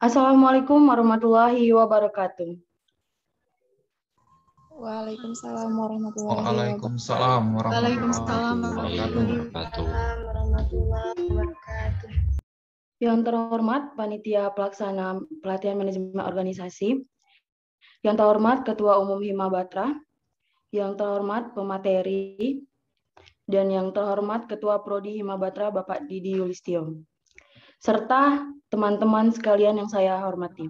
Assalamualaikum warahmatullahi wabarakatuh. Waalaikumsalam warahmatullahi wabarakatuh. Waalaikumsalam warahmatullahi wabarakatuh. Yang terhormat Panitia Pelaksana Pelatihan Manajemen Organisasi, yang terhormat Ketua Umum Hima Batra, yang terhormat pemateri, dan yang terhormat Ketua Prodi Hima Batra Bapak Didi Yulistio, serta teman-teman sekalian yang saya hormati.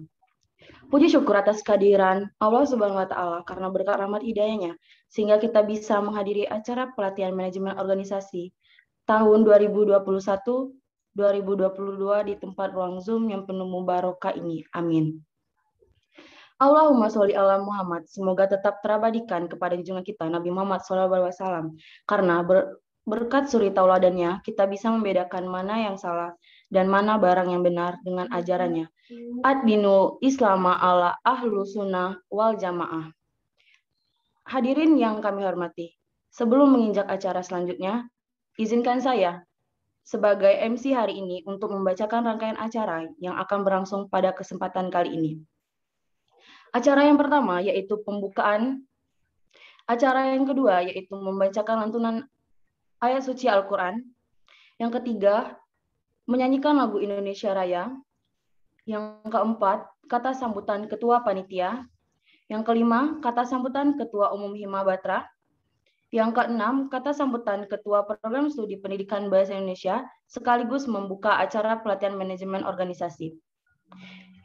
Puji syukur atas kehadiran Allah Subhanahu wa Ta'ala karena berkat rahmat hidayahnya, sehingga kita bisa menghadiri acara pelatihan manajemen organisasi tahun 2021-2022 di tempat ruang Zoom yang penuh mubarokah ini. Amin. Allahumma sholli ala Muhammad. Semoga tetap terabadikan kepada junjungan kita Nabi Muhammad SAW, karena berkat suri tauladannya kita bisa membedakan mana yang salah dan mana barang yang benar dengan ajarannya. Ad-dinu Islama ala ahlu sunnah wal jamaah. Hadirin yang kami hormati, sebelum menginjak acara selanjutnya, izinkan saya sebagai MC hari ini untuk membacakan rangkaian acara yang akan berlangsung pada kesempatan kali ini. Acara yang pertama yaitu pembukaan, acara yang kedua yaitu membacakan lantunan ayat suci Al-Quran, yang ketiga menyanyikan lagu Indonesia Raya, yang keempat, kata sambutan Ketua Panitia. Yang kelima, kata sambutan Ketua Umum Hima Batra. Yang keenam, kata sambutan Ketua Program Studi Pendidikan Bahasa Indonesia, sekaligus membuka acara pelatihan manajemen organisasi.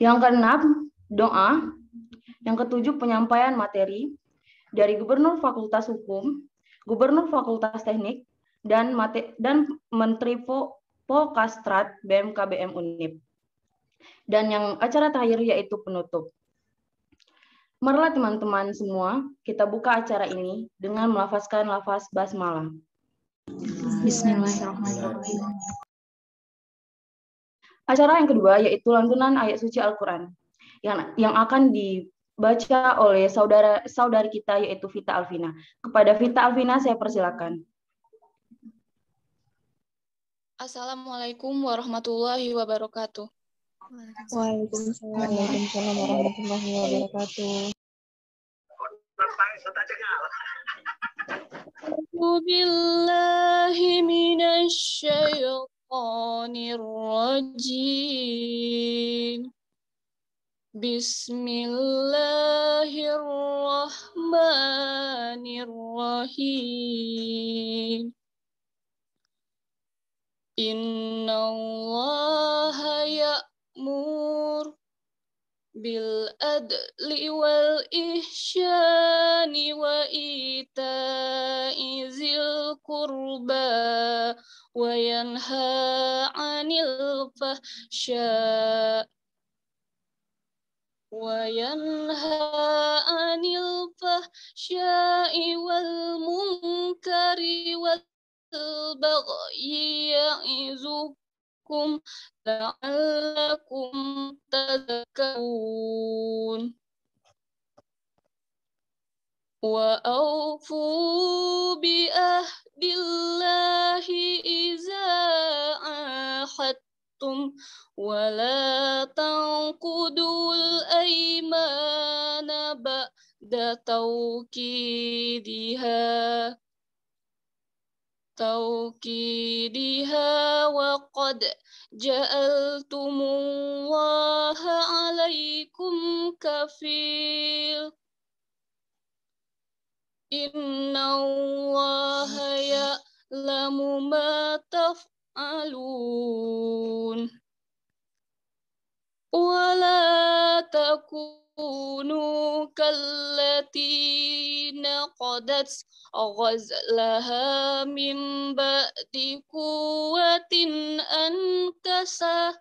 Yang keenam, doa. Yang ketujuh, penyampaian materi dari Gubernur Fakultas Hukum, Gubernur Fakultas Teknik, dan Menteri Polkastrat BMKBM Unip. Dan yang acara terakhir yaitu penutup. Marilah teman-teman semua, kita buka acara ini dengan melafazkan lafaz basmalah. Bismillahirrahmanirrahim. Acara yang kedua yaitu lantunan ayat suci Al-Quran yang akan dibaca oleh saudari kita yaitu Vita Alvina. Kepada Vita Alvina saya persilakan. Assalamualaikum warahmatullahi wabarakatuh. Waalaikumsalam warahmatullahi wabarakatuh. Billahi minasyaitonir rajim. Bismillahirrahmanirrahim. Innallaha ya'mur bil adli wal ihsyani wa ita'i zil qurba wa yanha 'anil fahsya'i wal munkari wal bagyi ya'izukum la'allakum tadhakkarun. Wa awfu bi ahdillahi iza ahadtum wa la tanqudul aymana ba'da tawkidiha wa qad ja'altumullaha 'alaikum kafil. Innallaha ya'lamu ma taf'alun. Wa la takunu kallati naqadat ghazlaha min ba'di quwwatin ankasa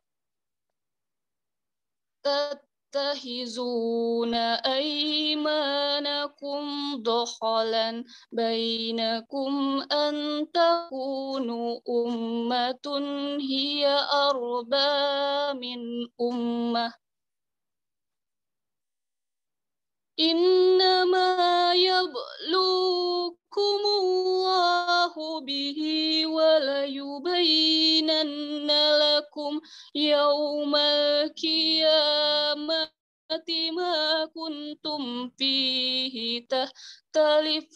tattahizuna aymanakum dakhalan bainakum an takunu ummatun hiya arba min ummah. Innama yablukumullahu bihi wa la yubayyinanna lakum yawmal qiyamah ما كنتم فيه تختلفون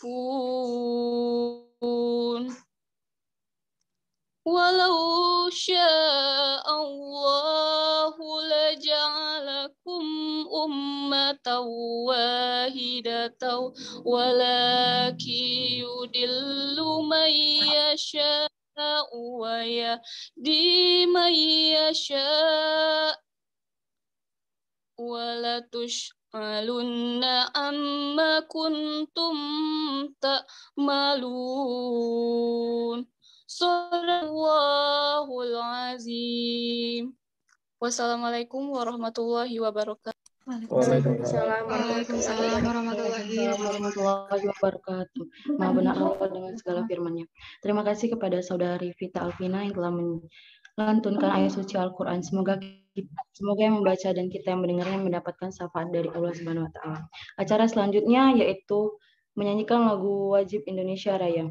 ولو شاء الله لجعلكم أمة واحدة ولكن يضل من يشاء ويهدي من يشاء ولتسألن عما كنتم تعملون. Shadaqallahul azim. Wassalamualaikum warahmatullahi wabarakatuh. Waalaikumsalam Waalaikumsalam warahmatullahi wabarakatuh. Maha benar Allah dengan segala firman-Nya. Terima kasih kepada Saudari Vita Alvina yang telah melantunkan ayat suci Al-Quran. Semoga yang membaca dan kita yang mendengarnya mendapatkan syafaat dari Allah Subhanahu Wa Taala. Acara selanjutnya yaitu menyanyikan lagu wajib Indonesia Raya.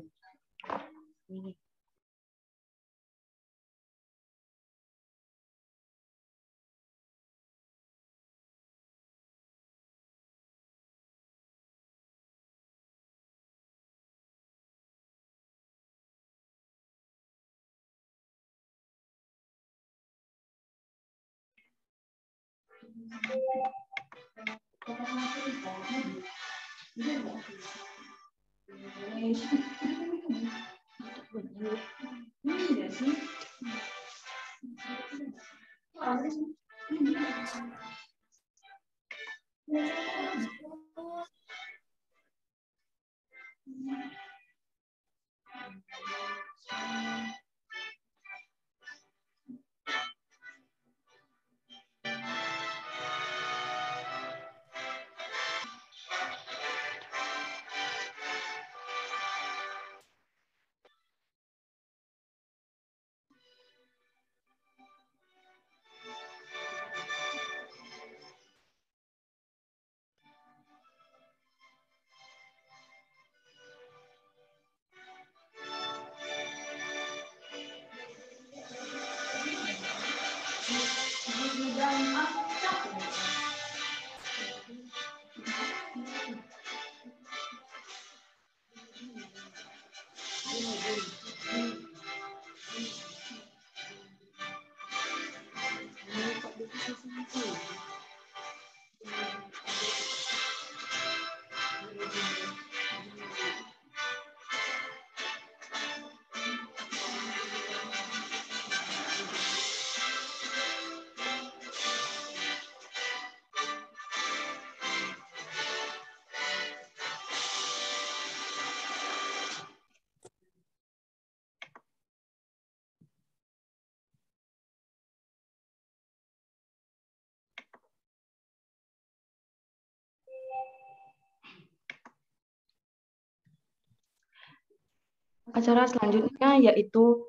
Acara selanjutnya yaitu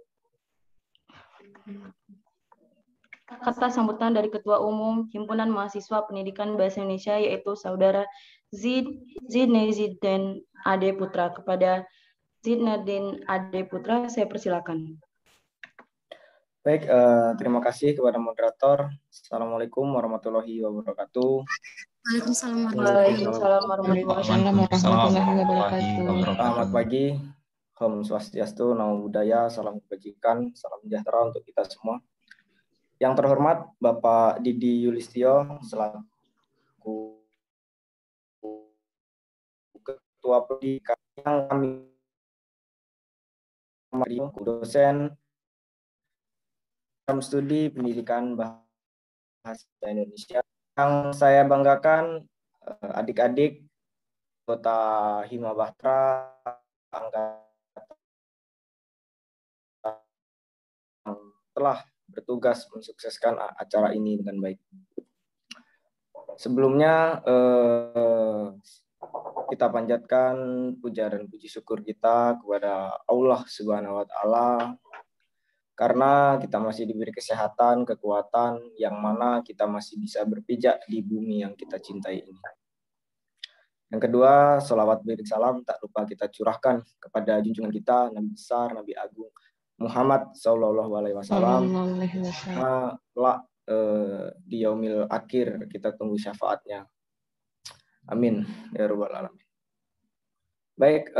kata sambutan dari Ketua Umum Himpunan Mahasiswa Pendidikan Bahasa Indonesia yaitu Saudara Zidnedin Ade Putra. Kepada Zidnedin Ade Putra, saya persilakan. Baik, terima kasih kepada moderator. Assalamualaikum warahmatullahi wabarakatuh. Waalaikumsalam warahmatullahi wabarakatuh. Selamat pagi. Om Swastiastu, Namo Buddhaya, salam kebajikan, salam sejahtera untuk kita semua. Yang terhormat Bapak Didi Yulistio selaku Ketua Pendidikan yang kami dosen dalam studi pendidikan bahasa Indonesia. Yang saya banggakan adik-adik anggota Hima Batra angkatan telah bertugas mensukseskan acara ini dengan baik. Sebelumnya kita panjatkan puja dan puji syukur kita kepada Allah Subhanahu wa Ta'ala karena kita masih diberi kesehatan, kekuatan yang mana kita masih bisa berpijak di bumi yang kita cintai ini. Yang kedua, sholawat beriring salam tak lupa kita curahkan kepada junjungan kita Nabi besar, Nabi agung Muhammad Sallallahu Alaihi Wasallam, di yaumil akhir. Kita tunggu syafaatnya. Amin ya rabbal alamin. Baik,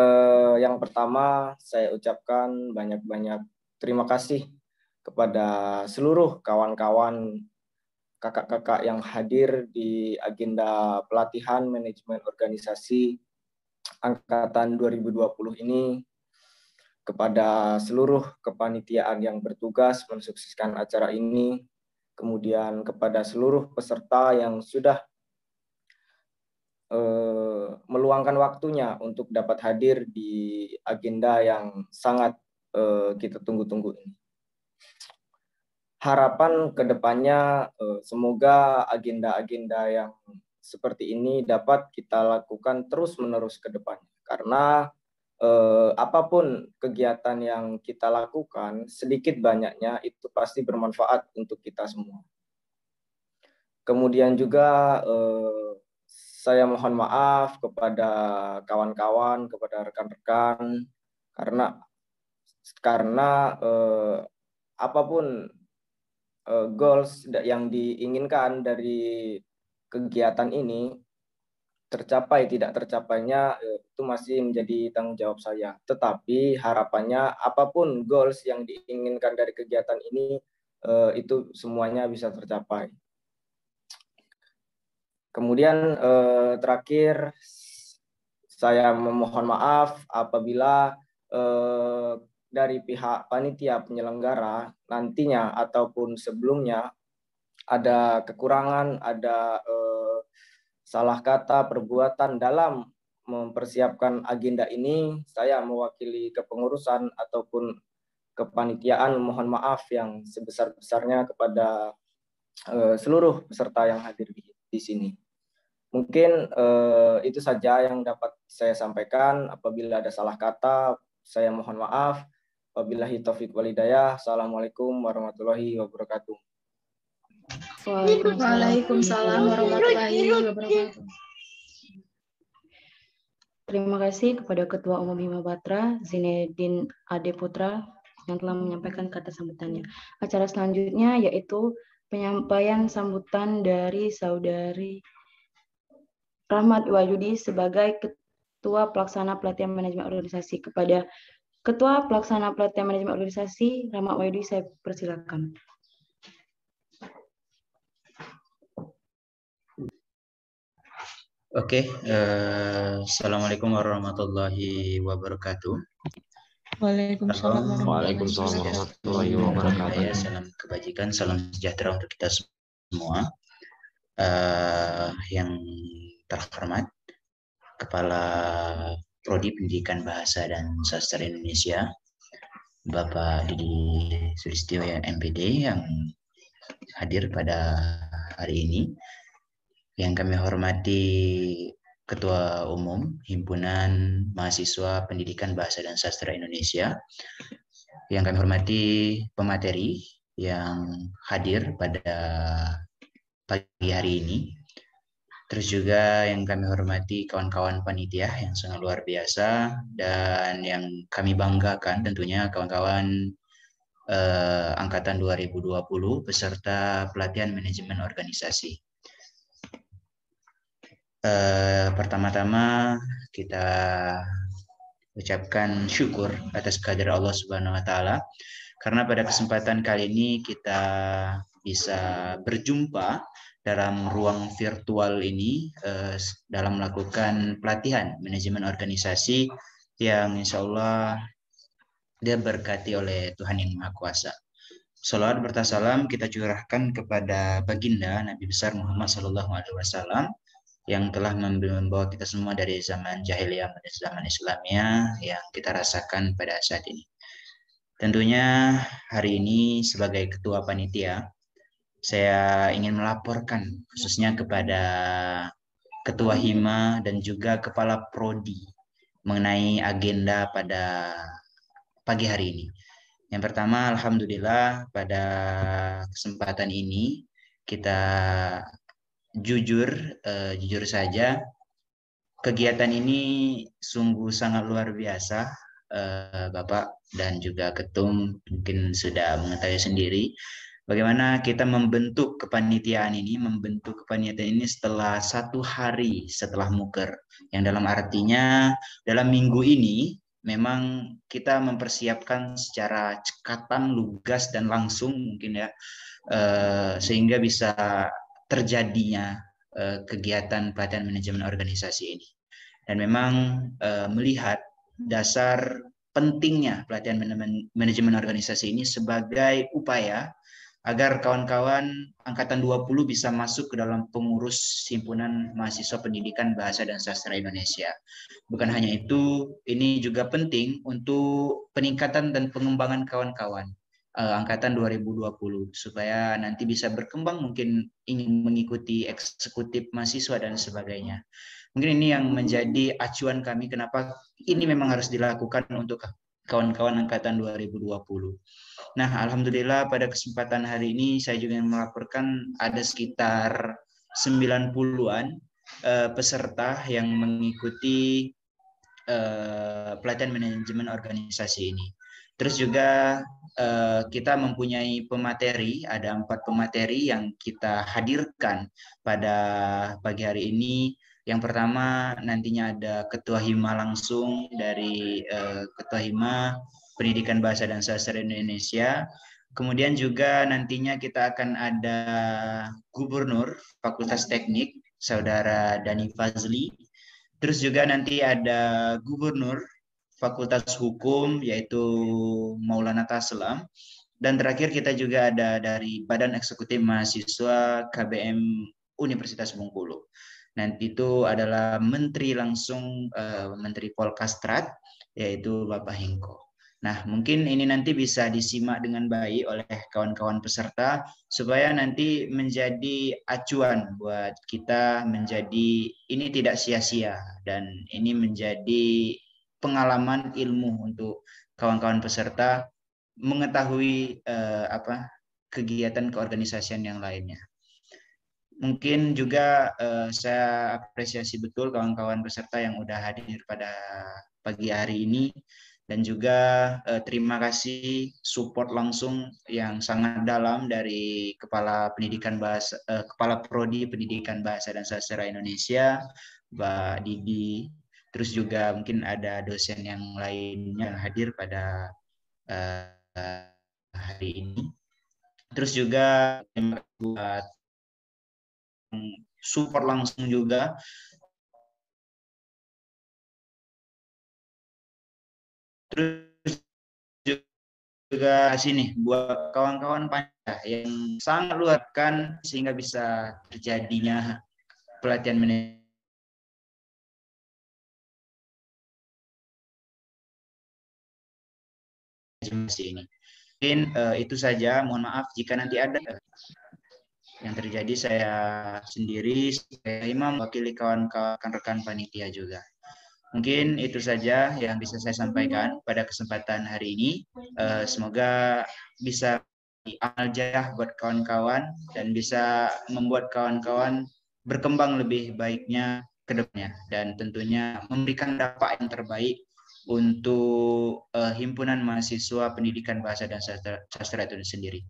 yang pertama saya ucapkan banyak-banyak terima kasih kepada seluruh kawan-kawan kakak-kakak yang hadir di agenda pelatihan manajemen organisasi angkatan 2020 ini, kepada seluruh kepanitiaan yang bertugas mensukseskan acara ini, kemudian kepada seluruh peserta yang sudah meluangkan waktunya untuk dapat hadir di agenda yang sangat kita tunggu-tunggu ini. Harapan kedepannya semoga agenda-agenda yang seperti ini dapat kita lakukan terus-menerus ke depannya. Karena apapun kegiatan yang kita lakukan, sedikit banyaknya itu pasti bermanfaat untuk kita semua. Kemudian juga saya mohon maaf kepada kawan-kawan, kepada rekan-rekan, karena apapun goals yang diinginkan dari kegiatan ini, tercapai tidak tercapainya itu masih menjadi tanggung jawab saya. Tetapi harapannya apapun goals yang diinginkan dari kegiatan ini itu semuanya bisa tercapai. Kemudian terakhir saya memohon maaf apabila dari pihak panitia penyelenggara nantinya ataupun sebelumnya ada kekurangan, ada salah kata, perbuatan dalam mempersiapkan agenda ini. Saya mewakili kepengurusan ataupun kepanitiaan mohon maaf yang sebesar-besarnya kepada seluruh peserta yang hadir di sini. Mungkin itu saja yang dapat saya sampaikan. Apabila ada salah kata, saya mohon maaf. Wabillahi taufiq walhidayah. Assalamualaikum warahmatullahi wabarakatuh. Waalaikumsalam warahmatullahi wabarakatuh. Terima kasih kepada Ketua Umum Hima Batra, Zinedin Ade Putra, yang telah menyampaikan kata sambutannya. Acara selanjutnya yaitu penyampaian sambutan dari Saudari Rahmat Wahyudi sebagai Ketua Pelaksana Pelatihan Manajemen Organisasi. Kepada Ketua Pelaksana Pelatihan Manajemen Organisasi, Rahmat Wahyudi, saya persilakan. Oke, Assalamualaikum warahmatullahi wabarakatuh. Waalaikumsalam warahmatullahi wabarakatuh. Salam kebajikan, salam sejahtera untuk kita semua. Yang terhormat Kepala Prodi Pendidikan Bahasa dan Sastra Indonesia, Bapak Didi Sulistyo MPD yang hadir pada hari ini. Yang kami hormati Ketua Umum Himpunan Mahasiswa Pendidikan Bahasa dan Sastra Indonesia. Yang kami hormati pemateri yang hadir pada pagi hari ini. Terus juga yang kami hormati kawan-kawan panitia yang sangat luar biasa, dan yang kami banggakan tentunya kawan-kawan angkatan 2020 peserta pelatihan manajemen organisasi. Pertama-tama kita ucapkan syukur atas kehadiran Allah Subhanahu wa taala, karena pada kesempatan kali ini kita bisa berjumpa dalam ruang virtual ini dalam melakukan pelatihan manajemen organisasi yang insya Allah dia berkati oleh Tuhan Yang Maha Kuasa. Salawat bertasalam kita curahkan kepada baginda Nabi besar Muhammad SAW yang telah membawa kita semua dari zaman jahiliyah menuju zaman Islamia yang kita rasakan pada saat ini. Tentunya hari ini sebagai ketua panitia, saya ingin melaporkan khususnya kepada Ketua Hima dan juga Kepala Prodi mengenai agenda pada pagi hari ini. Yang pertama, alhamdulillah pada kesempatan ini kita jujur saja, kegiatan ini sungguh sangat luar biasa. Bapak dan juga Ketum mungkin sudah mengetahui sendiri bagaimana kita membentuk kepanitiaan ini setelah 1 hari setelah muker, yang dalam artinya dalam minggu ini memang kita mempersiapkan secara cekatan, lugas, dan langsung mungkin ya, sehingga bisa terjadinya kegiatan pelatihan manajemen organisasi ini. Dan memang melihat dasar pentingnya pelatihan manajemen organisasi ini sebagai upaya agar kawan-kawan Angkatan 20 bisa masuk ke dalam pengurus Himpunan Mahasiswa Pendidikan Bahasa dan Sastra Indonesia. Bukan hanya itu, ini juga penting untuk peningkatan dan pengembangan kawan-kawan Angkatan 2020, supaya nanti bisa berkembang, mungkin ingin mengikuti eksekutif mahasiswa dan sebagainya. Mungkin ini yang menjadi acuan kami kenapa ini memang harus dilakukan untuk kawan-kawan Angkatan 2020. Nah, alhamdulillah pada kesempatan hari ini saya juga melaporkan ada sekitar 90-an peserta yang mengikuti pelatihan manajemen organisasi ini. Terus juga kita mempunyai pemateri, ada 4 pemateri yang kita hadirkan pada pagi hari ini. Yang pertama nantinya ada Ketua Hima langsung dari Ketua Hima Pendidikan Bahasa dan Sastra Indonesia. Kemudian juga nantinya kita akan ada Gubernur Fakultas Teknik, Saudara Dani Fazli. Terus juga nanti ada Gubernur Fakultas Hukum, yaitu Maulana Taslam. Dan terakhir kita juga ada dari Badan Eksekutif Mahasiswa KBM Universitas Bengkulu. Nanti itu adalah Menteri langsung, Menteri Polkastrat, yaitu Bapak Hengko. Nah, mungkin ini nanti bisa disimak dengan baik oleh kawan-kawan peserta, supaya nanti menjadi acuan buat kita, menjadi ini tidak sia-sia, dan ini menjadi pengalaman ilmu untuk kawan-kawan peserta mengetahui kegiatan keorganisasian yang lainnya. Mungkin juga saya apresiasi betul kawan-kawan peserta yang udah hadir pada pagi hari ini, dan juga terima kasih support langsung yang sangat dalam dari Kepala Prodi Pendidikan Bahasa dan Sastra Indonesia, Mbak Didi. Terus juga mungkin ada dosen yang lainnya yang hadir pada hari ini. Terus juga buat support langsung juga terus juga sini buat kawan-kawan panja yang sangat luarkan sehingga bisa terjadinya pelatihan manajemen ini. Mungkin itu saja, mohon maaf jika nanti ada yang terjadi. Saya sendiri, saya Imam, wakili kawan-kawan rekan panitia juga. Mungkin itu saja yang bisa saya sampaikan pada kesempatan hari ini. Semoga bisa amal jariah buat kawan-kawan dan bisa membuat kawan-kawan berkembang lebih baiknya ke depannya, dan tentunya memberikan dampak yang terbaik untuk Himpunan Mahasiswa Pendidikan Bahasa dan Sastra itu sendiri.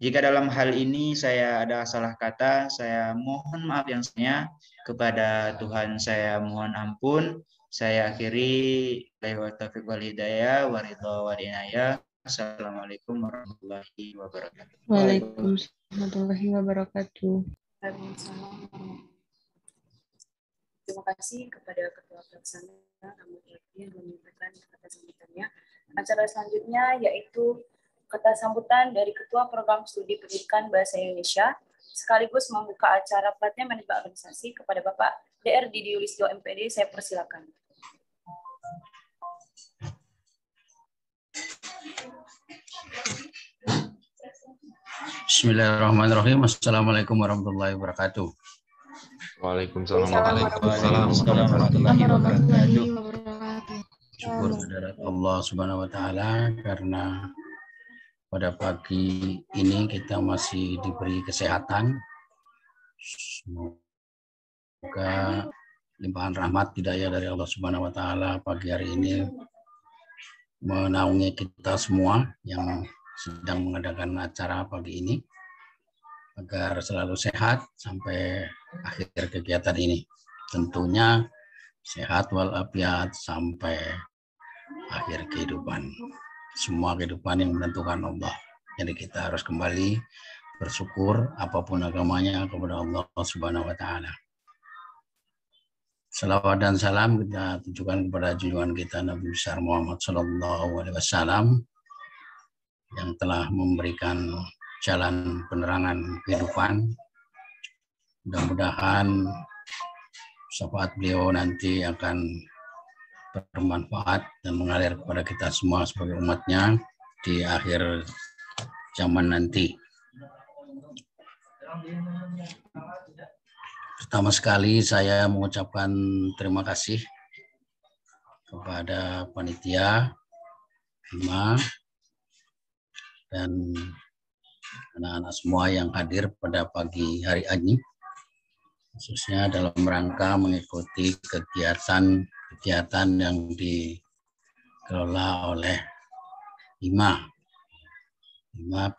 Jika dalam hal ini saya ada salah kata, saya mohon maaf yang sebesarnya. Kepada Tuhan saya mohon ampun. Saya akhiri, wa taufiq wal hidayah, wa ridha wa inayah. Assalamualaikum warahmatullahi wabarakatuh. Waalaikumsalam warahmatullahi wabarakatuh. Terima kasih kepada Ketua Pelaksana Ahmad Rafi yang menyampaikan kata sambutannya. Acara selanjutnya yaitu kata sambutan dari Ketua Program Studi Pendidikan Bahasa Indonesia sekaligus membuka acara pelatihan manajemen organisasi kepada Bapak DR Didi Yulistio MPD. Saya persilakan. Bismillahirrahmanirrahim. Assalamualaikum warahmatullahi wabarakatuh. Waalaikumsalam warahmatullahi wabarakatuh. Syukur kehadirat Allah Subhanahu wa taala karena pada pagi ini kita masih diberi kesehatan. Semoga limpahan rahmat hidayah dari Allah Subhanahu wa taala pagi hari ini menaungi kita semua yang sedang mengadakan acara pagi ini agar selalu sehat sampai akhir kegiatan ini. Tentunya sehat walafiat sampai akhir kehidupan. Semua kehidupan yang menentukan Allah. Jadi kita harus kembali bersyukur apapun agamanya kepada Allah Subhanahu wa taala. Salawat dan salam kita tujukan kepada junjungan kita Nabi besar Muhammad sallallahu alaihi wasallam yang telah memberikan jalan penerangan kehidupan. Mudah-mudahan syafaat beliau nanti akan bermanfaat dan mengalir kepada kita semua sebagai umatnya di akhir zaman nanti. Pertama sekali saya mengucapkan terima kasih kepada panitia Hima dan anak-anak semua yang hadir pada pagi hari ini, khususnya dalam rangka mengikuti kegiatan yang dikelola oleh Hima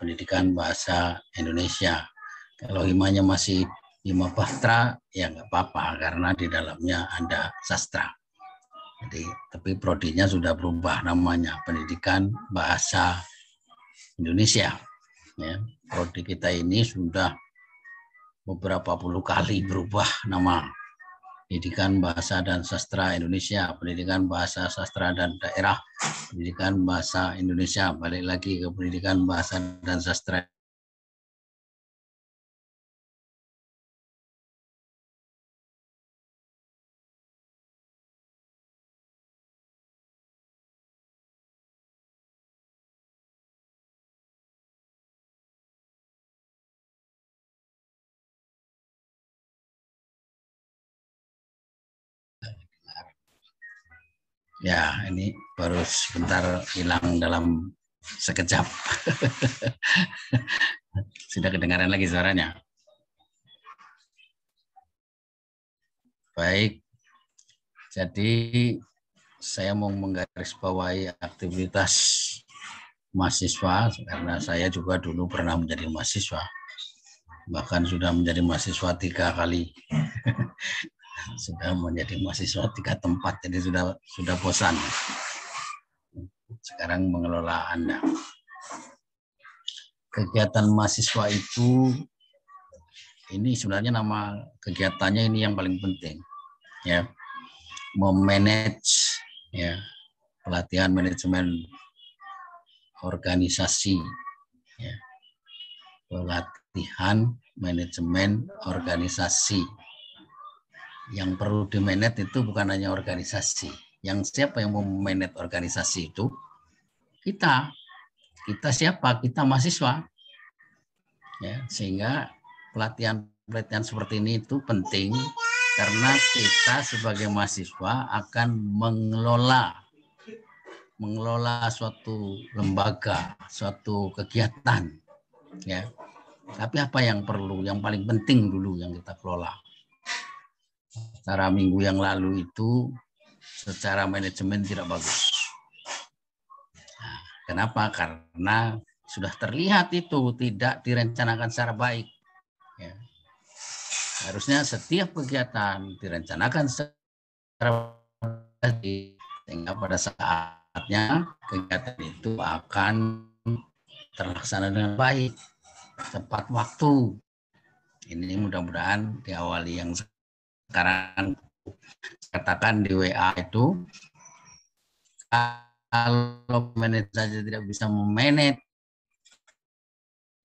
Pendidikan Bahasa Indonesia. Kalau Himanya masih Hima Batra, ya nggak apa-apa karena di dalamnya ada sastra. Jadi, tapi prodinya sudah berubah namanya, Pendidikan Bahasa Indonesia. Ya, prodi kita ini sudah beberapa puluh kali berubah nama. Pendidikan Bahasa dan Sastra Indonesia, Pendidikan Bahasa Sastra dan Daerah, Pendidikan Bahasa Indonesia, balik lagi ke Pendidikan Bahasa dan Sastra. Ya, ini baru sebentar hilang dalam sekejap. Sudah kedengaran lagi suaranya. Baik, jadi saya mau menggarisbawahi aktivitas mahasiswa karena saya juga dulu pernah menjadi mahasiswa. Bahkan sudah menjadi mahasiswa 3 kali. Sudah menjadi mahasiswa 3 tempat, jadi sudah bosan. Sekarang mengelola Anda. Kegiatan mahasiswa itu, ini sebenarnya nama kegiatannya ini yang paling penting, ya, memanage, ya, pelatihan manajemen organisasi, ya, pelatihan manajemen organisasi. Yang perlu di-manage itu bukan hanya organisasi. Yang siapa yang mau manage organisasi itu? Kita. Kita siapa? Kita mahasiswa. Ya, sehingga pelatihan seperti ini itu penting karena kita sebagai mahasiswa akan mengelola suatu lembaga, suatu kegiatan. Ya. Tapi apa yang perlu? Yang paling penting dulu yang kita kelola. Secara minggu yang lalu itu secara manajemen tidak bagus. Nah, kenapa? Karena sudah terlihat itu tidak direncanakan secara baik. Ya. Harusnya setiap kegiatan direncanakan secara baik sehingga pada saatnya kegiatan itu akan terlaksana dengan baik, tepat waktu. Ini mudah-mudahan diawali yang sekarang katakan di WA itu, kalau manajer saja tidak bisa memanage,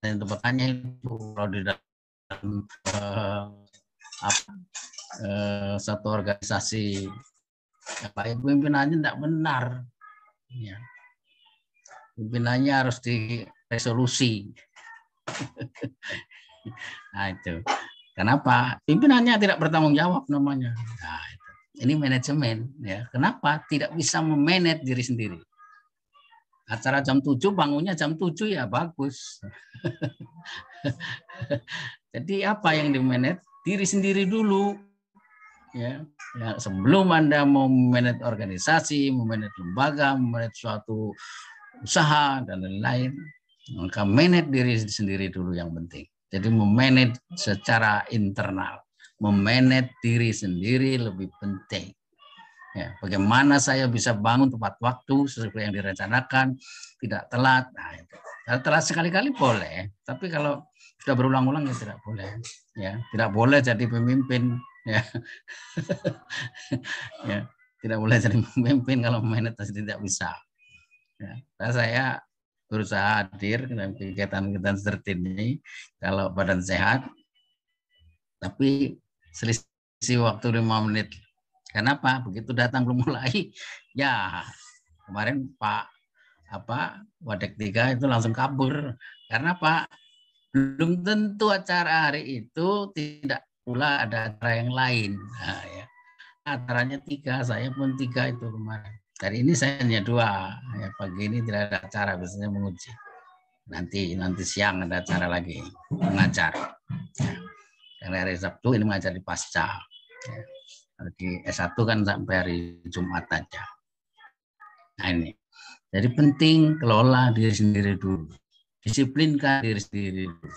dan pertanyaan itu kalau di dalam satu organisasi yang baik, pimpinannya tidak benar, ya. Pimpinannya harus diresolusi. Nah itu. Kenapa? Pimpinannya tidak bertanggung jawab namanya. Nah, itu. Ini manajemen. Ya. Kenapa? Tidak bisa memanage diri sendiri. Acara jam 7, bangunnya jam 7 ya bagus. Jadi apa yang dimanage? Diri sendiri dulu. Ya. Ya, sebelum Anda mau memanage organisasi, memanage lembaga, memanage suatu usaha, dan lain-lain. Maka manage diri sendiri dulu yang penting. Jadi memanage secara internal, memanage diri sendiri lebih penting. Ya, bagaimana saya bisa bangun tepat waktu sesuai yang direncanakan, tidak telat. Nah, itu. Kalau telat sekali-kali boleh, tapi kalau sudah berulang-ulang ya tidak boleh. Ya, tidak boleh jadi pemimpin. Ya, ya, tidak boleh jadi pemimpin kalau manage tidak bisa. Ya, saya berusaha hadir dalam kegiatan-kegiatan seperti ini kalau badan sehat, tapi selisih waktu 5 menit. Kenapa? Begitu datang belum mulai, ya kemarin Pak Wadek 3 itu langsung kabur. Karena Pak belum tentu acara hari itu tidak pula ada acara yang lain. Nah, ya. Acaranya 3, saya pun 3 itu kemarin. Hari ini saya hanya 2. Ya, pagi ini tidak ada acara, biasanya menguji. Nanti siang ada acara lagi mengajar. Ya. Karena hari Sabtu ini mengajar di Pasca. Ya. Di S1 kan sampai hari Jumat aja. Nah ini. Jadi penting kelola diri sendiri dulu. Disiplinkan diri sendiri dulu.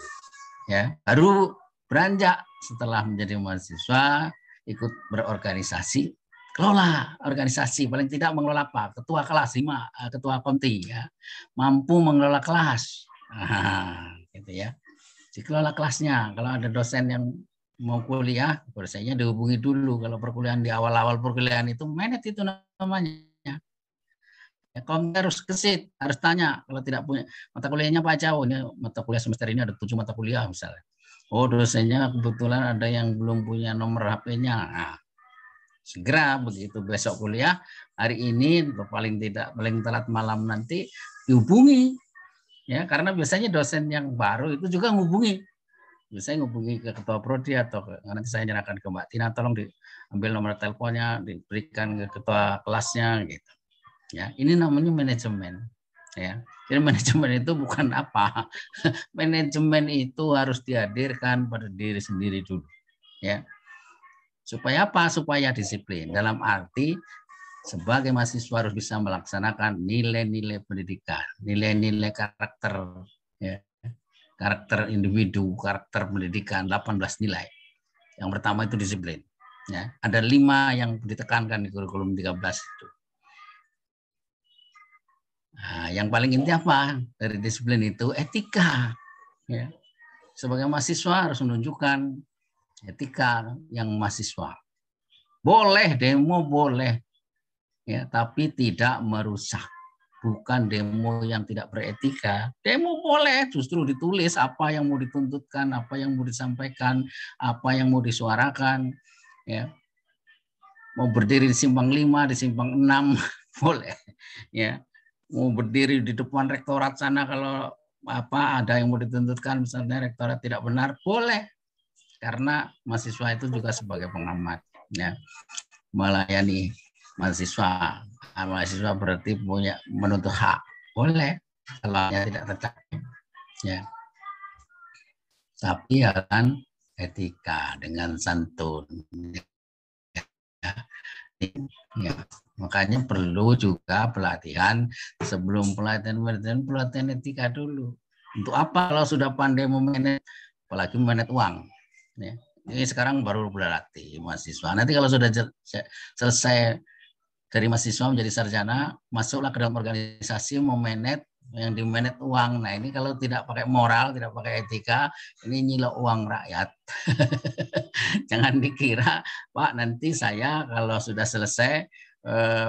Ya, baru beranjak setelah menjadi mahasiswa, ikut berorganisasi, kelola organisasi, paling tidak mengelola apa? Ketua kelas 5, ketua komti ya. Mampu mengelola kelas. Nah, gitu ya. Dikelola kelasnya. Kalau ada dosen yang mau kuliah, dosennya dihubungi dulu. Kalau perkuliahan di awal-awal perkuliahan itu manage itu namanya. Ya, komite harus kesit, harus tanya. Kalau tidak punya mata kuliahnya Pak Jauh, ini mata kuliah semester ini ada 7 mata kuliah misalnya. Oh, dosennya kebetulan ada yang belum punya nomor HP-nya. Nah, segera begitu besok kuliah, hari ini paling telat malam nanti dihubungi. Ya, karena biasanya dosen yang baru itu juga menghubungi. Saya ngubungi ke ketua prodi atau nanti saya nyerahkan ke Mbak Tina, tolong diambil nomor teleponnya, diberikan ke ketua kelasnya gitu. Ya, ini namanya manajemen. Ya, jadi manajemen itu bukan apa. Manajemen itu harus dihadirkan pada diri sendiri dulu. Ya, supaya apa? Supaya disiplin. Dalam arti sebagai mahasiswa harus bisa melaksanakan nilai-nilai pendidikan, nilai-nilai karakter. Ya. Karakter individu, karakter pendidikan, 18 nilai. Yang pertama itu disiplin. Ya, ada 5 yang ditekankan di kurikulum 13 itu. Nah, yang paling inti apa dari disiplin itu? Etika. Ya. Sebagai mahasiswa harus menunjukkan etika yang mahasiswa. Boleh demo, boleh. Ya, tapi tidak merusak. Bukan demo yang tidak beretika. Demo boleh, justru ditulis apa yang mau dituntutkan, apa yang mau disampaikan, apa yang mau disuarakan. Ya. Mau berdiri di simpang 5, di simpang 6, boleh. Ya. Mau berdiri di depan rektorat sana kalau ada yang mau dituntutkan, misalnya rektorat tidak benar, boleh. Karena mahasiswa itu juga sebagai pengamat. Ya. Melayani mahasiswa. Mahasiswa berarti punya menuntut hak, boleh kalau tidak tercapai, ya. Tapi akan etika dengan santun, ya. Ya. Makanya perlu juga pelatihan sebelum pelatihan etika dulu. Untuk apa kalau sudah pandai memanage, apalagi memanage uang, ya. Ini sekarang baru berlatih mahasiswa. Nanti kalau sudah selesai dari mahasiswa menjadi sarjana, masuklah ke dalam organisasi memanage yang dimanage uang. Nah ini kalau tidak pakai moral, tidak pakai etika, ini nyilok uang rakyat. Jangan dikira, Pak nanti saya kalau sudah selesai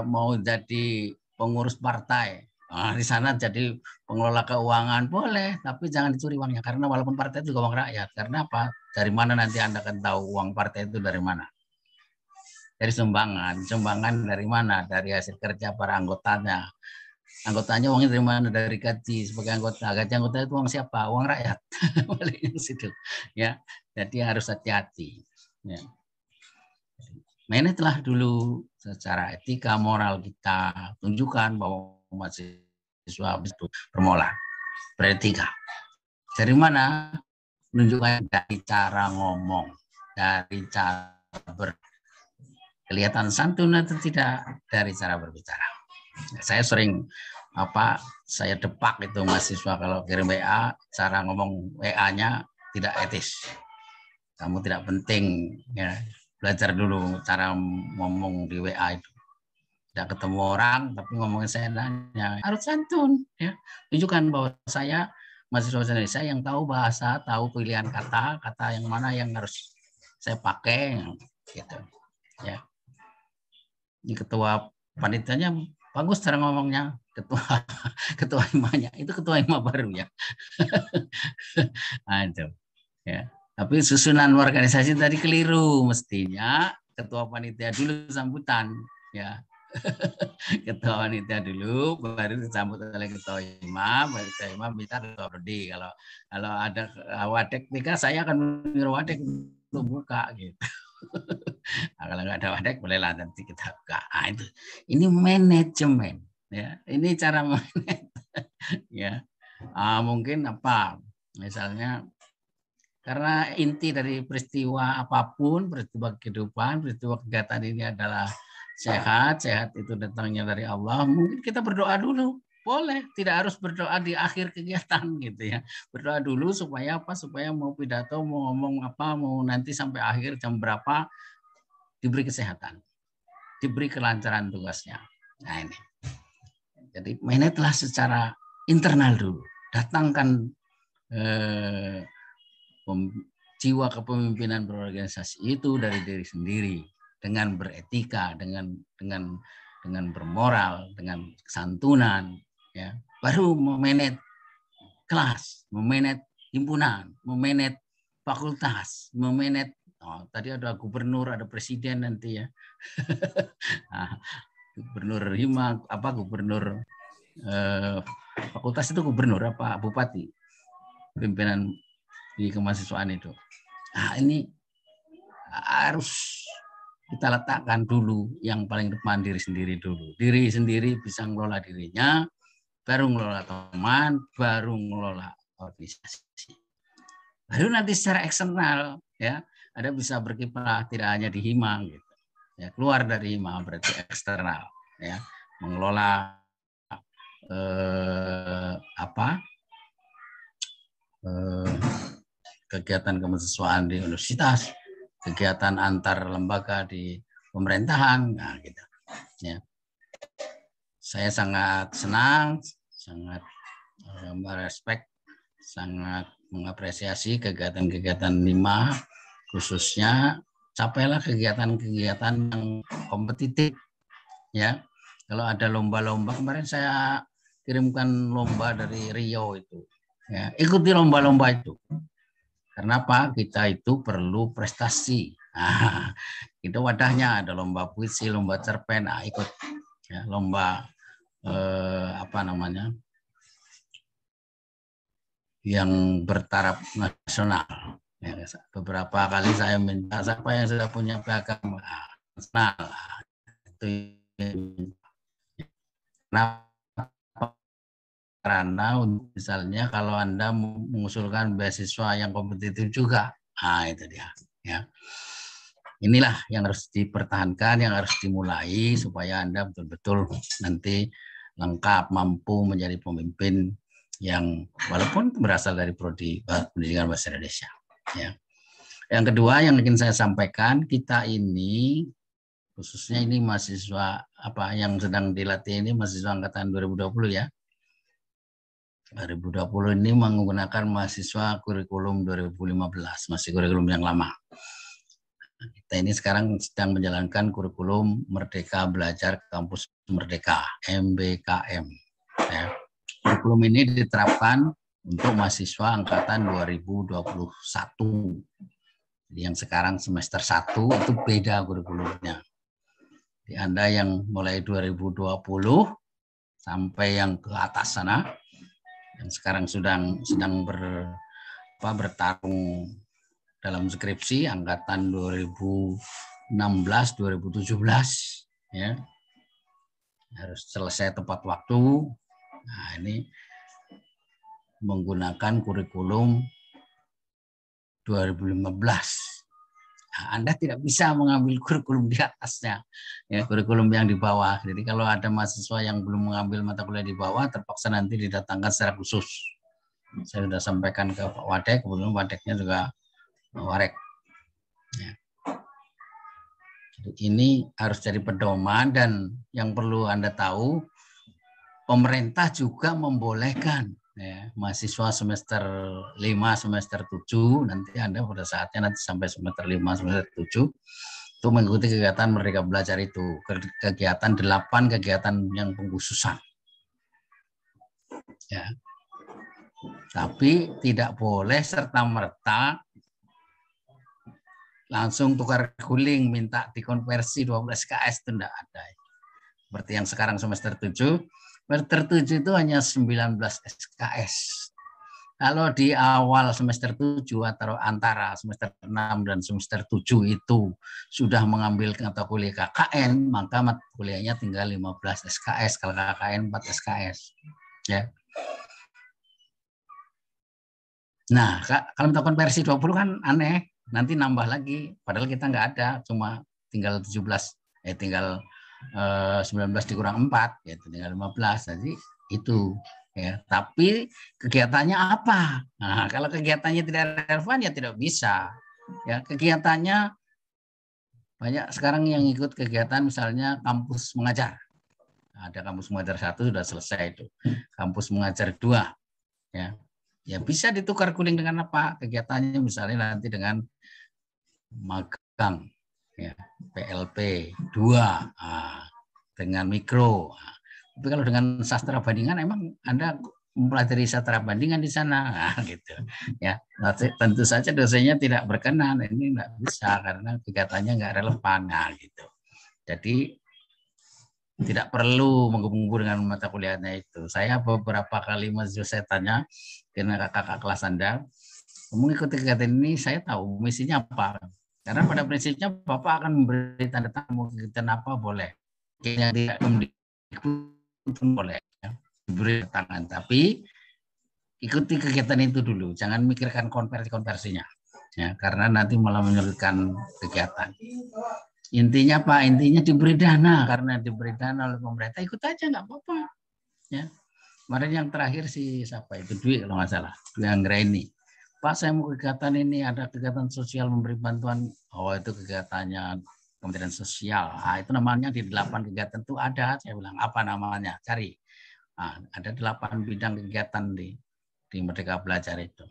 mau jadi pengurus partai. Nah, di sana jadi pengelola keuangan boleh, tapi jangan dicuri uangnya. Karena walaupun partai itu juga uang rakyat. Karena apa? Dari mana nanti Anda akan tahu uang partai itu dari mana? Dari sumbangan. Sumbangan dari mana? Dari hasil kerja para anggotanya. Anggotanya uangnya dari mana? Dari gaji sebagai anggota. Gaji anggota itu uang siapa? Uang rakyat. Ya, jadi harus hati-hati. Ya. Manajelah dulu secara etika moral kita, tunjukkan bahwa mahasiswa itu bermoral, beretika. Dari mana? Menunjukkan dari cara ngomong, dari cara kelihatan santun atau tidak, dari cara berbicara. Saya sering saya depak itu mahasiswa kalau kirim WA, cara ngomong WA-nya tidak etis. Kamu tidak penting, ya. Belajar dulu cara ngomong di WA itu. Tidak ketemu orang, tapi ngomongin saya nanya, harus santun, ya. Tunjukkan bahwa saya mahasiswa Indonesia yang tahu bahasa, tahu pilihan kata yang mana yang harus saya pakai, gitu, ya. Ini ketua panitianya bagus cara ngomongnya, ketua himanya itu ketua hima baru ya. Nah, itu, ya. Tapi susunan organisasi tadi keliru, mestinya ketua panitia dulu sambutan, ya. Ketua panitia dulu, baru disambut oleh ketua hima, baru ketua hima minta ketua prodi. Kalau ada wadek tiga, saya akan menyuruh wadek untuk buka, gitu. Nah, kalau nggak ada wadek, bolehlah nanti kita buka. Nah, itu, ini manajemen, ya. Ini cara manage, ya. Mungkin apa? Misalnya. Karena inti dari peristiwa apapun, peristiwa kehidupan, peristiwa kegiatan ini adalah sehat. Sehat itu datangnya dari Allah. Mungkin kita berdoa dulu. Boleh, tidak harus berdoa di akhir kegiatan gitu ya. Berdoa dulu supaya apa? Supaya mau pidato, mau ngomong apa, mau nanti sampai akhir jam berapa diberi kesehatan. Diberi kelancaran tugasnya. Nah ini. Jadi manajelah secara internal dulu. Datangkan jiwa kepemimpinan berorganisasi itu dari diri sendiri, dengan beretika, dengan bermoral, dengan kesantunan, ya. Baru memanage kelas, memanage himpunan, memanage fakultas, memanage, tadi ada gubernur, ada presiden nanti ya. Nah, gubernur hima, gubernur fakultas itu gubernur apa bupati, pimpinan di kemahasiswaan itu. Nah, ini harus kita letakkan dulu yang paling depan diri sendiri dulu. Diri sendiri bisa ngelola dirinya, baru ngelola teman, baru ngelola organisasi. Baru nanti secara eksternal, ya, ada bisa berkiprah tidak hanya di hima, gitu. Ya, keluar dari hima berarti eksternal, ya, mengelola kegiatan kemahasiswaan di universitas, kegiatan antar lembaga di pemerintahan, nah gitu. Ya. Saya sangat senang, sangat merespek, sangat mengapresiasi kegiatan-kegiatan hima, khususnya capailah kegiatan-kegiatan yang kompetitif, ya. Kalau ada lomba-lomba, kemarin saya kirimkan lomba dari Rio itu, ya. Ikuti lomba-lomba itu. Karena apa? Kita itu perlu prestasi. Nah, itu wadahnya, ada lomba puisi, lomba cerpen, ikut, ya, lomba yang bertaraf nasional. Ya, beberapa kali saya minta siapa yang sudah punya piagam nasional. Itu karena misalnya kalau Anda mengusulkan beasiswa yang kompetitif juga, itu dia. Ya. Inilah yang harus dipertahankan, yang harus dimulai supaya Anda betul-betul nanti lengkap, mampu menjadi pemimpin yang walaupun berasal dari prodi pendidikan bahasa Indonesia. Ya. Yang kedua yang ingin saya sampaikan, kita ini khususnya ini mahasiswa yang sedang dilatih ini mahasiswa angkatan 2020 ya. 2020 ini menggunakan mahasiswa kurikulum 2015, masih kurikulum yang lama. Kita ini sekarang sedang menjalankan kurikulum Merdeka Belajar Kampus Merdeka, MBKM. Ya. Kurikulum ini diterapkan untuk mahasiswa angkatan 2021. Jadi yang sekarang semester 1 itu beda kurikulumnya. Di Anda yang mulai 2020 sampai yang ke atas sana, yang sekarang sedang bertarung dalam skripsi angkatan 2016-2017 ya, harus selesai tepat waktu. Nah, ini menggunakan kurikulum 2015 Anda tidak bisa mengambil kurikulum di atasnya, ya, kurikulum yang di bawah. Jadi kalau ada mahasiswa yang belum mengambil mata kuliah di bawah, terpaksa nanti didatangkan secara khusus. Saya sudah sampaikan ke Pak Wadek, kemudian Wadeknya juga Warek. Ya. Jadi ini harus jadi pedoman, dan yang perlu Anda tahu, pemerintah juga membolehkan ya, mahasiswa semester 5, semester 7, nanti Anda pada saatnya nanti sampai semester 5, semester 7, itu mengikuti kegiatan Merdeka Belajar itu, kegiatan 8 kegiatan yang pengkhususan. Ya. Tapi tidak boleh serta-merta langsung tukar guling, minta dikonversi 12 SKS, itu tidak ada. Seperti yang sekarang semester 7, semester 7 itu hanya 19 SKS. Kalau di awal semester 7 atau antara semester 6 dan semester 7 itu sudah mengambil mata kuliah KKN, maka mata kuliahnya tinggal 15 SKS, kalau KKN 4 SKS. Ya. Nah, kalau minta konversi 20 kan aneh, nanti nambah lagi, padahal kita nggak ada, cuma tinggal 17, tinggal 19 dikurang 4, ya tinggal 15, jadi itu. Ya, tapi kegiatannya apa? Nah, kalau kegiatannya tidak relevan ya tidak bisa. Ya, kegiatannya banyak sekarang yang ikut kegiatan misalnya kampus mengajar. Ada kampus mengajar 1 sudah selesai itu. Kampus mengajar 2. Ya. Ya bisa ditukar guling dengan apa? Kegiatannya misalnya nanti dengan magang, ya, PLP 2, dengan mikro. Tapi kalau dengan sastra bandingan, emang Anda mempelajari sastra bandingan di sana, nah, gitu. Ya, tentu saja dosennya tidak berkenan, ini nggak bisa karena kegiatannya nggak relevan, nah, gitu. Jadi tidak perlu menggabung dengan mata kuliahnya itu. Saya beberapa kali saya tanya karena kakak kelas Anda, mengikuti kegiatan ini saya tahu misinya apa. Karena pada prinsipnya Bapak akan memberi tanda tangan kegiatan apa boleh. Yang tidak mendikbud boleh, ya, diberi tangan. Tapi ikuti kegiatan itu dulu. Jangan mikirkan konversinya. Ya, karena nanti malah menyulitkan kegiatan. Intinya Pak, intinya diberi dana, karena diberi dana oleh pemerintah, ikut aja nggak apa-apa. Ya. Kemarin yang terakhir si siapa itu Dwi kalau nggak salah, Dwi Anggraini. Pak, saya mau kegiatan ini, ada kegiatan sosial memberi bantuan. Oh, itu kegiatannya Kementerian Sosial. Nah, itu namanya di 8 kegiatan itu ada. Saya bilang apa namanya? Cari. Nah, ada 8 bidang kegiatan di Merdeka Belajar itu.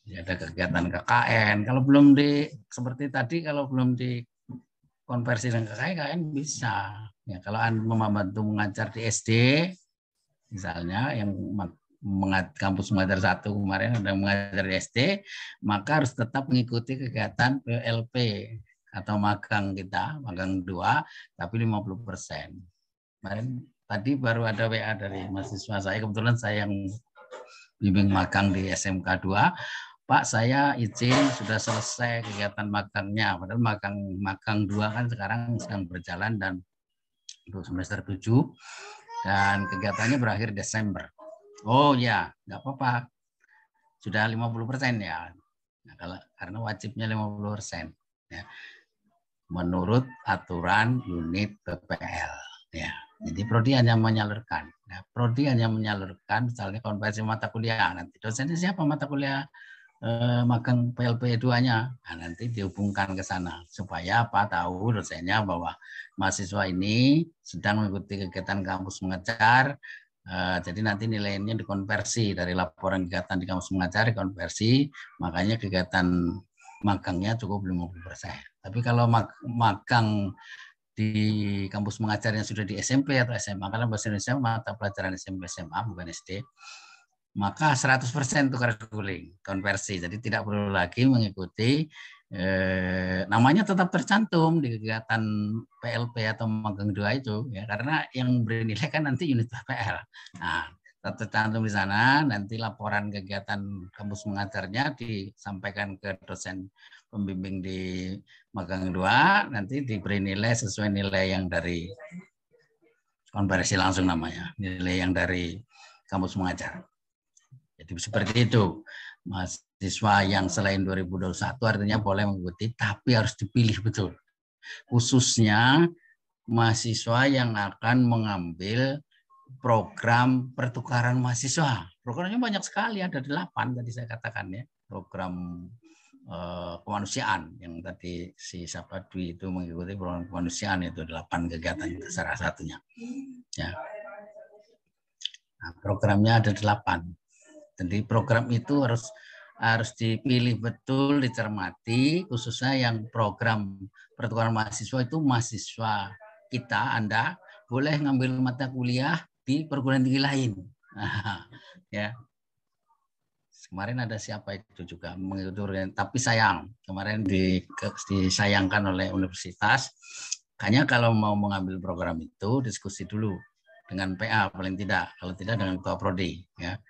Ada kegiatan KKN. Kalau belum seperti tadi, kalau belum dikonversi dengan KKN bisa. Ya, kalau Anda membantu mengajar di SD, misalnya yang kampus mengajar 1 kemarin ada mengajar di SD, maka harus tetap mengikuti kegiatan PLP atau magang kita, magang 2, tapi 50%. Kemarin tadi baru ada WA dari mahasiswa saya, kebetulan saya yang bimbing magang di SMK 2. Pak, saya izin sudah selesai kegiatan magangnya. Padahal magang 2 kan sekarang sedang berjalan dan untuk semester 7 dan kegiatannya berakhir Desember. Oh ya, nggak apa-apa. Sudah 50% ya. Nah, karena wajibnya 50%. Ya. Menurut aturan unit PPL. Ya. Jadi prodi hanya menyalurkan. Nah, prodi hanya menyalurkan misalnya konversi mata kuliah. Nanti dosennya siapa mata kuliah magang PLP 2-nya, nah, nanti dihubungkan ke sana supaya apa, tahu dosennya bahwa mahasiswa ini sedang mengikuti kegiatan kampus mengajar, jadi nanti nilainya dikonversi dari laporan kegiatan di kampus mengajar dikonversi, makanya kegiatan magangnya cukup 50%. Tapi kalau magang di kampus mengajarnya sudah di SMP atau SMA, karena bahasa Indonesia mata pelajaran SMP SMA bukan SD, maka 100% tukar guling, konversi. Jadi tidak perlu lagi mengikuti, namanya tetap tercantum di kegiatan PLP atau magang 2 itu, ya, karena yang bernilai kan nanti unit PPL. Nah, tercantum di sana, nanti laporan kegiatan kampus mengajarnya disampaikan ke dosen pembimbing di magang 2, nanti diberi nilai sesuai nilai yang dari konversi langsung namanya, nilai yang dari kampus mengajar. Jadi seperti itu. mahasiswa yang selain 2021 artinya boleh mengikuti, tapi harus dipilih betul. Khususnya mahasiswa yang akan mengambil program pertukaran mahasiswa. Programnya banyak sekali, ada 8 tadi saya katakan ya. Program kemanusiaan yang tadi si Sapadwi itu mengikuti program kemanusiaan, itu 8 kegiatan itu salah satunya. Ya. Nah, programnya ada 8. Jadi program itu harus dipilih betul, dicermati, khususnya yang program pertukaran mahasiswa itu mahasiswa kita, Anda boleh ngambil mata kuliah di perguruan tinggi lain. Ya. Kemarin ada siapa itu juga mengikuti, tapi sayang kemarin disayangkan oleh universitas. Hanya kalau mau mengambil program itu diskusi dulu dengan PA paling tidak, kalau tidak dengan ketua prodi ya.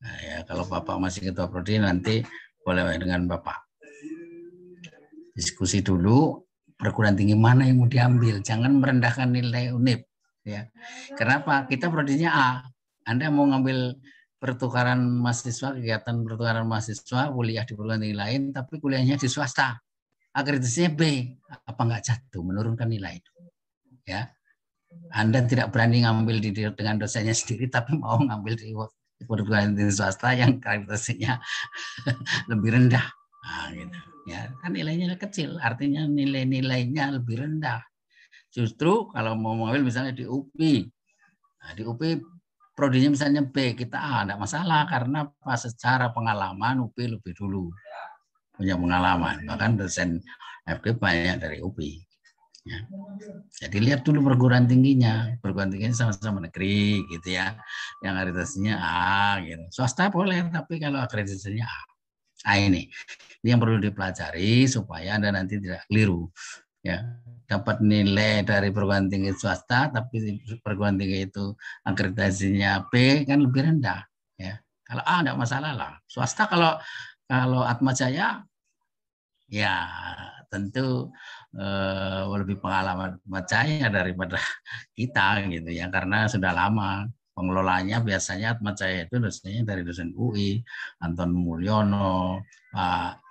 Nah, ya kalau Bapak masih ketua prodi nanti boleh dengan Bapak. Diskusi dulu perguruan tinggi mana yang mau diambil, jangan merendahkan nilai UNIP ya. Kenapa? Kita prodinya A. Anda mau ngambil pertukaran mahasiswa, kegiatan pertukaran mahasiswa, kuliah di perguruan tinggi lain, tapi kuliahnya di swasta. Akreditasinya B, apa enggak jatuh, menurunkan nilai itu. Ya. Anda tidak berani ngambil dengan dosennya sendiri, tapi mau ngambil di perguruan tinggi swasta yang akreditasinya lebih rendah. Nah, gitu. Ya, kan nilainya kecil, artinya nilai-nilainya lebih rendah. Justru kalau mau mengambil misalnya di UPI, nah, di UPI prodinya misalnya B, kita A, tidak masalah karena pas secara pengalaman UPI lebih dulu punya pengalaman, bahkan dosen FK banyak dari UPI. Ya. Jadi lihat dulu perguruan tingginya sama-sama negeri gitu ya, yang akreditasinya A gitu. Swasta boleh, tapi kalau akreditasinya A. Nah, ini yang perlu dipelajari supaya Anda nanti tidak keliru. Ya, dapat nilai dari perguruan tinggi swasta, tapi perguruan tinggi itu akreditasinya B kan lebih rendah. Ya, kalau A tidak masalah lah. Swasta kalau Atma Jaya, ya tentu lebih pengalaman Atma Jaya daripada kita gitu ya, karena sudah lama. Pengelolanya biasanya Atma Jaya itu dosennya dari dosen UI, Anton Mulyono, Pak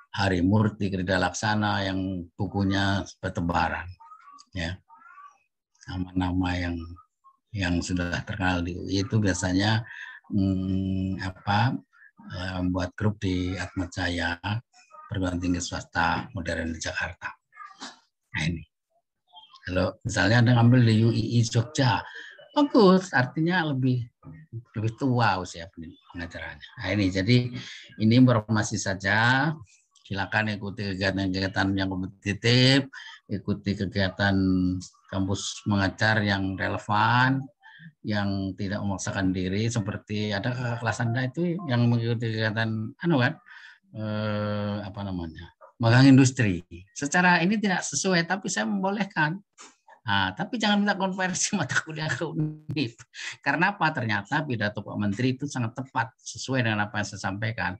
Hari Murti Krida Laksana yang bukunya bertebaran, ya. Nama-nama yang sudah terkenal di UI itu biasanya membuat grup di Atma Jaya, perguruan tinggi swasta modern di Jakarta. Nah ini, kalau misalnya Anda ngambil di UII Jogja, bagus, artinya lebih tua usia pengajarannya. Nah ini, jadi ini informasi saja. Silakan ikuti kegiatan-kegiatan yang kompetitif, ikuti kegiatan kampus mengajar yang relevan, yang tidak memaksakan diri, seperti ada kakak kelas Anda itu yang mengikuti kegiatan magang industri. Secara ini tidak sesuai, tapi saya membolehkan. Nah, tapi jangan minta konversi mata kuliah ke UNIP. Karena apa? Ternyata pidato Pak Menteri itu sangat tepat, sesuai dengan apa yang saya sampaikan.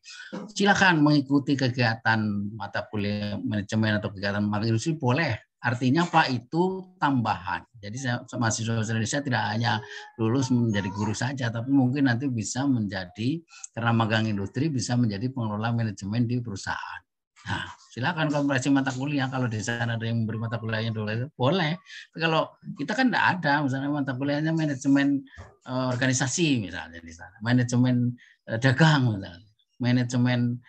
Silakan mengikuti kegiatan mata kuliah manajemen atau kegiatan magang industri, boleh. Artinya Pak itu tambahan. Jadi mahasiswa Indonesia tidak hanya lulus menjadi guru saja, tapi mungkin nanti bisa menjadi, karena magang industri bisa menjadi pengelola manajemen di perusahaan. Nah, silakan konversi mata kuliah. Kalau di sana ada yang memberi mata kuliahnya dulu, boleh. Tapi kalau kita kan tidak ada, misalnya mata kuliahnya manajemen organisasi misalnya di sana, manajemen dagang misalnya, manajemen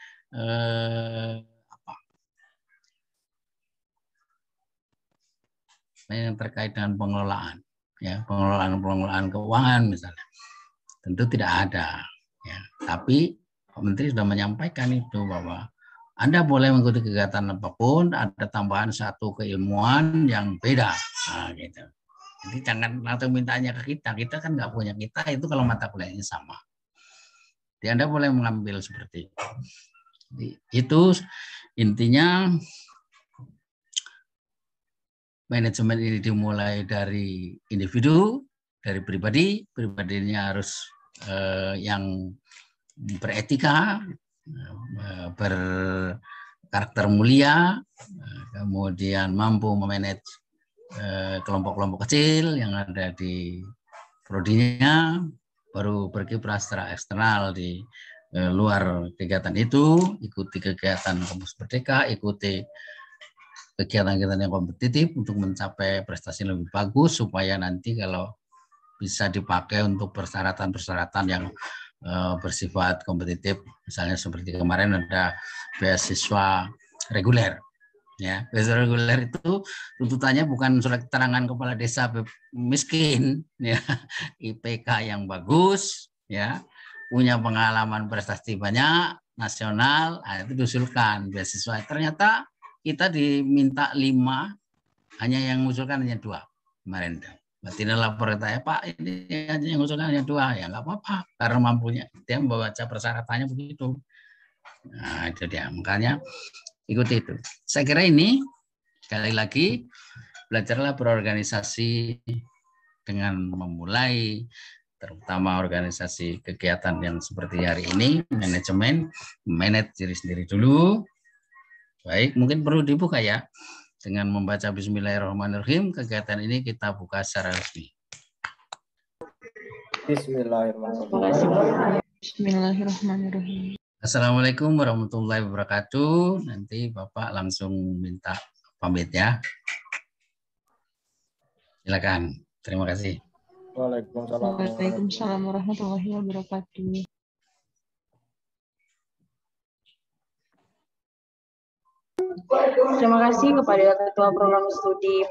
yang terkait dengan pengelolaan, ya, pengelolaan keuangan misalnya, tentu tidak ada. Ya. Tapi Pak Menteri sudah menyampaikan itu bahwa Anda boleh mengikuti kegiatan apapun, ada tambahan satu keilmuan yang beda. Nah, gitu. Jadi jangan langsung mintanya ke kita kan nggak punya kita itu kalau mata kuliahnya sama. Jadi Anda boleh mengambil seperti itu. Jadi, itu intinya manajemen ini dimulai dari individu, dari pribadi, pribadinya harus yang beretika, berkarakter mulia, kemudian mampu memanage kelompok-kelompok kecil yang ada di prodinya, baru berkiprah secara eksternal di luar kegiatan itu, ikuti kegiatan Kampus Merdeka, ikuti kegiatan-kegiatan yang kompetitif untuk mencapai prestasi lebih bagus, supaya nanti kalau bisa dipakai untuk persyaratan-persyaratan yang bersifat kompetitif, misalnya seperti kemarin ada beasiswa reguler. Ya, beasiswa reguler itu tuntutannya bukan surat keterangan kepala desa miskin, ya, IPK yang bagus, ya, punya pengalaman prestasi banyak nasional, itu diusulkan beasiswa. Ternyata kita diminta 5, hanya yang mengusulkan hanya 2 kemarin. Berarti lapor ke saya, Pak, ini aja yang mengusulkan hanya 2, ya nggak apa-apa, karena mampunya. Dia membaca persyaratannya begitu. Nah, itu dia, makanya ikuti itu. Saya kira ini, sekali lagi, belajarlah berorganisasi dengan memulai, terutama organisasi kegiatan yang seperti hari ini, manajemen, manage diri sendiri dulu. Baik, mungkin perlu dibuka ya. Dengan membaca Bismillahirrahmanirrahim, kegiatan ini kita buka secara resmi. Bismillahirrahmanirrahim. Bismillahirrahmanirrahim. Assalamualaikum warahmatullahi wabarakatuh. Nanti Bapak langsung minta pamit ya. Silakan. Terima kasih. Waalaikumsalam warahmatullahi wabarakatuh. Terima kasih kepada Ketua Program Studi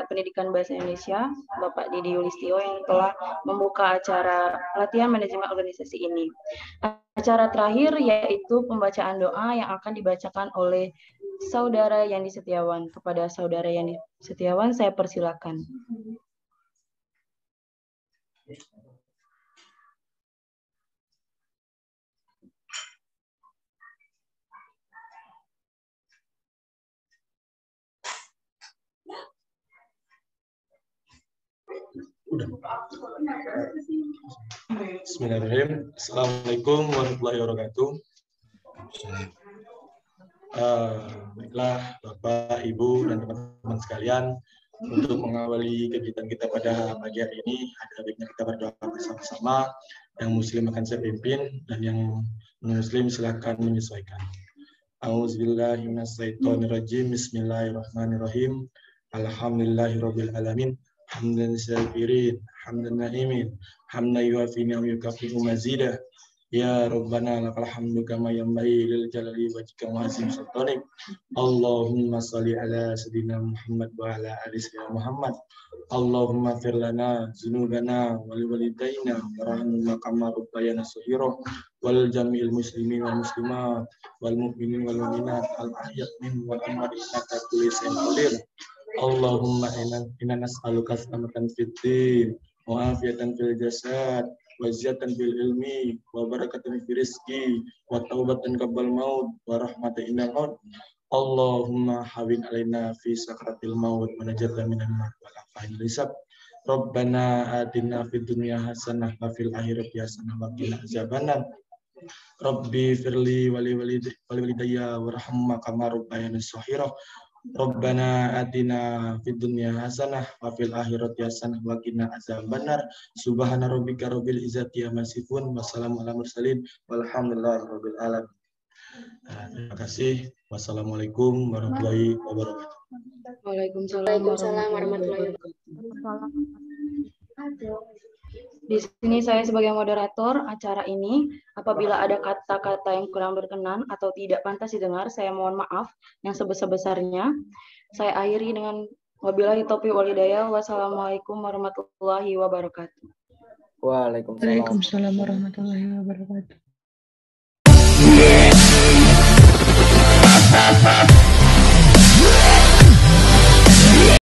Pendidikan Bahasa Indonesia, Bapak Didi Yulistio, yang telah membuka acara latihan manajemen organisasi ini. Acara terakhir yaitu pembacaan doa yang akan dibacakan oleh Saudara Yandi Setiawan. Kepada Saudara Yandi Setiawan, saya persilakan. Bismillahirrahmanirrahim. Assalamualaikum warahmatullahi wabarakatuh. Baiklah Bapak, Ibu, dan teman-teman sekalian, untuk mengawali kegiatan kita pada pagi hari ini, ada baiknya kita berdoa bersama-sama. Yang Muslim akan saya pimpin, dan yang non-Muslim silakan menyesuaikan. A'udzubillahi minasyaitonirrajim. Bismillahirrahmanirrahim. Alhamdulillahirabbil alamin. Hamdan syakirin, hamdan na'imin, hamdan yuafi ni'am yukafi'u mazidah. Ya Rabbana lakal hamdu kama yanbaghi lil jalali wajhika wa azim sultanik. Allahumma shalli ala sayyidina Muhammad wa ala ali sayyidina Muhammad. Allahumma fir lana dzunubana wa li walidayna warhamna kama rabbayana shaghira wal jami'il muslimin wal muslimat wal mu'minin wal mu'minat al ahya' minhum wal amwat innaka kulli shay'in qadir. Allahumma inna nas'aluka salamatan fid din wa afiatan fil jasad wa ziyatan fil ilmi wa barakatan fil rizqi wa taubatan qabla maut wa rahmatan indal maut. Allahumma hawin alaina fi sakratil maut wa najatna minan nar wal afa'il hisab. Rabbana atina fid dunya hasanah wa fil akhirati hasanah wa qina azabannar. Rabbi firli wa li walidayya warhamma kama rabbayani shaghira. Rabbana atina fid dunya hasanah wa fil akhirati hasanah wa qina azabannar. Subhana rabbika rabbil izzati amma yasifun wa salamun alal mursalin walhamdulillahi rabbil alamin. Terima kasih. Wassalamualaikum warahmatullahi wabarakatuh. Waalaikumsalam warahmatullahi wabarakatuh. Di sini saya sebagai moderator acara ini, apabila ada kata-kata yang kurang berkenan atau tidak pantas didengar, saya mohon maaf yang sebesar-besarnya. Saya akhiri dengan wabillahi taufiq wal hidayah. Wassalamualaikum warahmatullahi wabarakatuh. Waalaikumsalam Waalaikumsalam warahmatullahi wabarakatuh.